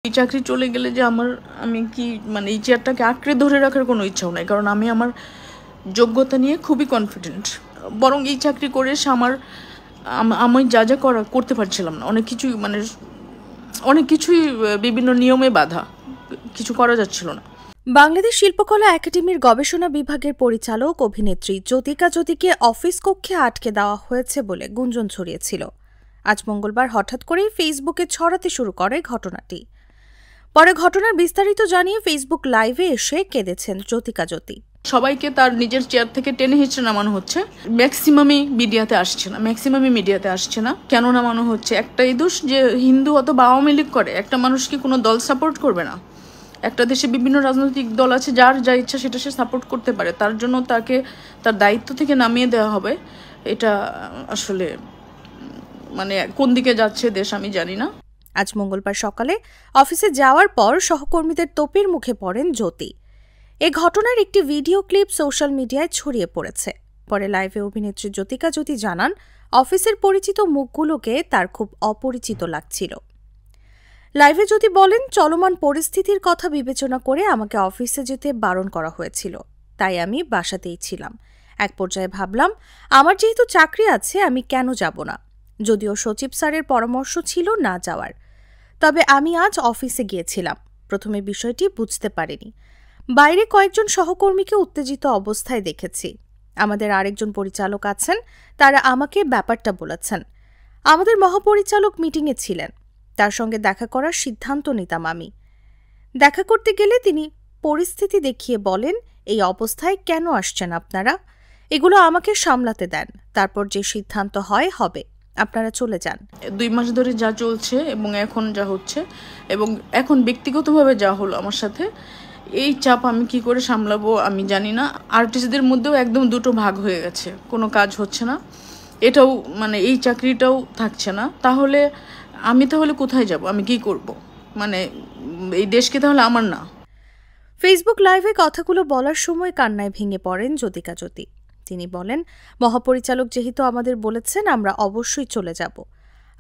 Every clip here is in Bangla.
এই চাকরি চলে গেলে যে আমি কি মানে এই চেয়ারটাকে আঁকড়ে ধরে রাখার কোনো ইচ্ছাও নাই, কারণ আমি আমার যোগ্যতা নিয়ে খুবই কনফিডেন্ট। বরং এই চাকরি করে এসে আমি যা যা করতে পারছিলাম না, অনেক কিছুই বিভিন্ন নিয়মে বাধা, কিছু করা যাচ্ছিল না। বাংলাদেশ শিল্পকলা একাডেমির গবেষণা বিভাগের পরিচালক অভিনেত্রী জ্যোতিকা জ্যোতিকে অফিস কক্ষে আটকে দেওয়া হয়েছে বলে গুঞ্জন ছড়িয়েছিল। আজ মঙ্গলবার হঠাৎ করেই ফেসবুকে ছড়াতে শুরু করে ঘটনাটি। পরে ঘটনার বিস্তারিত জানিয়ে ফেসবুক লাইভে এসে কেঁদেছেন জ্যোতিকা জ্যোতি। সবাইকে তার নিজের চেয়ার থেকে টেনে হিঁচড়ে নামানো হচ্ছে। ম্যাক্সিমামই মিডিয়াতে আসছে না। কেন নামানো হচ্ছে? একটাই দোষ যে হিন্দু অথবা আওয়ামী লীগ করে। একটা মানুষ কি কোনো দল সাপোর্ট করবে না? একটা দেশে বিভিন্ন রাজনৈতিক দল আছে, যার যা ইচ্ছা সেটা সে সাপোর্ট করতে পারে, তার জন্য তাকে তার দায়িত্ব থেকে নামিয়ে দেওয়া হবে। এটা আসলে কোন দিকে যাচ্ছে দেশ আমি জানি না। আজ মঙ্গলবার সকালে অফিসে যাওয়ার পর সহকর্মীদের তোপের মুখে পড়েন জ্যোতি। এ ঘটনার একটি ভিডিও ক্লিপ সোশ্যাল মিডিয়ায় ছড়িয়ে পড়েছে। পরে লাইভে অভিনেত্রী জ্যোতিকা জ্যোতি জানান, অফিসের পরিচিত মুখগুলোকে তার খুব অপরিচিত লাগছিল। লাইভে জ্যোতি বলেন, চলমান পরিস্থিতির কথা বিবেচনা করে আমাকে অফিসে যেতে বারণ করা হয়েছিল, তাই আমি বাসাতেই ছিলাম। এক পর্যায়ে ভাবলাম, আমার যেহেতু চাকরি আছে আমি কেন যাব না, যদিও সচিব স্যারের পরামর্শ ছিল না যাওয়ার। তবে আমি আজ অফিসে গিয়েছিলাম। প্রথমে বিষয়টি বুঝতে পারিনি। বাইরে কয়েকজন সহকর্মীকে উত্তেজিত অবস্থায় দেখেছি। আমাদের আরেকজন পরিচালক আছেন, তারা আমাকে ব্যাপারটা বলেছেন। আমাদের মহাপরিচালক মিটিংয়ে ছিলেন, তার সঙ্গে দেখা করার সিদ্ধান্ত নিতাম আমি। দেখা করতে গেলে তিনি পরিস্থিতি দেখিয়ে বলেন, এই অবস্থায় কেন আসছেন আপনারা? এগুলো আমাকে সামলাতে দেন, তারপর যে সিদ্ধান্ত হয় হবে, আপনারা চলে যান। 2 মাস ধরে যা চলছে এবং এখন যা হচ্ছে এবং এখন ব্যক্তিগতভাবে যা হলো আমার সাথে, এই চাপ আমি কি করে সামলাবো আমি জানি না। আর্টিস্টদের মধ্যেও একদম দুটো ভাগ হয়ে গেছে, কোনো কাজ হচ্ছে না, এটাও এই চাকরিটাও থাকছে না। তাহলে আমি কোথায় যাব? আমি কি করব? এই দেশকে তাহলে আমার না। ফেসবুক লাইভে কথাগুলো বলার সময় কান্নায় ভেঙে পড়েন জ্যোতিকা জ্যোতি। তিনি বলেন, মহাপরিচালক যেহেতু আমাদের বলেছেন আমরা অবশ্যই চলে যাব।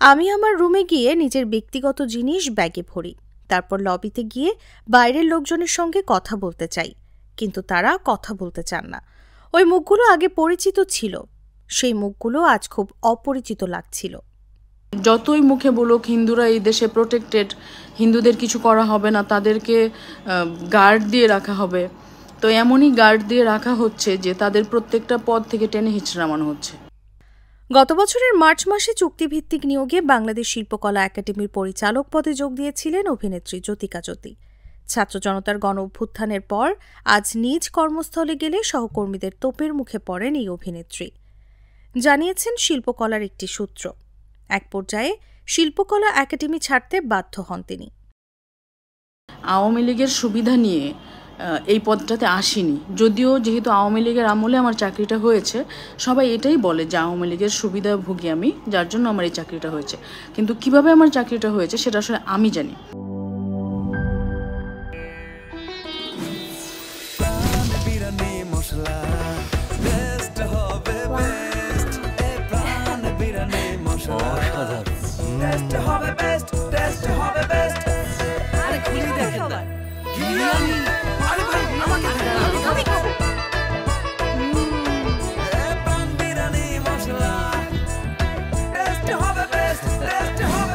আমি আমার রুমে গিয়ে নিজের ব্যক্তিগত জিনিস ব্যাগে ভরি, তারপর লবিতে গিয়ে বাইরের লোকজনের সঙ্গে কথা বলতে চাই, কিন্তু তারা কথা বলতে চান না। ওই মুখগুলো আগে পরিচিত ছিল, সেই মুখগুলো আজ খুব অপরিচিত লাগছিল। যতই মুখে বলুক হিন্দুরা এই দেশে প্রোটেক্টেড, হিন্দুদের কিছু করা হবে না, তাদেরকে গার্ড দিয়ে রাখা হবে, তো এমনই গার্ড দিয়ে রাখা হচ্ছে যে তাদের প্রত্যেকটা পদ থেকে টেনে হিঁচড়ে নামানো হচ্ছে। গত বছরের মার্চ মাসে চুক্তিভিত্তিক নিয়োগে বাংলাদেশ শিল্পকলা একাডেমির পরিচালক পদে যোগ দিয়েছিলেন অভিনেত্রী জ্যোতিকা জ্যোতি। ছাত্র জনতার গণ অভ্যুত্থানের পর আজ নিজ কর্মস্থলে গেলে সহকর্মীদের তোপের মুখে পড়েন এই অভিনেত্রী, জানিয়েছেন শিল্পকলার একটি সূত্র। এক পর্যায়ে শিল্পকলা একাডেমি ছাড়তে বাধ্য হন তিনি। আওয়ামী লীগের সুবিধা নিয়ে এই পদটাতে আসিনি, যদিও যেহেতু আওয়ামী লীগের আমলে আমার চাকরিটা হয়েছে, সবাই এটাই বলে যে আওয়ামী লীগের সুবিধা ভুগি আমি, যার জন্য আমার এই চাকরিটা হয়েছে। কিন্তু কিভাবে আমার চাকরিটা হয়েছে সেটা আসলে আমি জানি।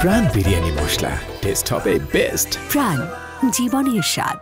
প্রাণ বিরিয়ানি মশলা, টেস্ট হবে বেস্ট। প্রাণ, জীবনের স্বাদ।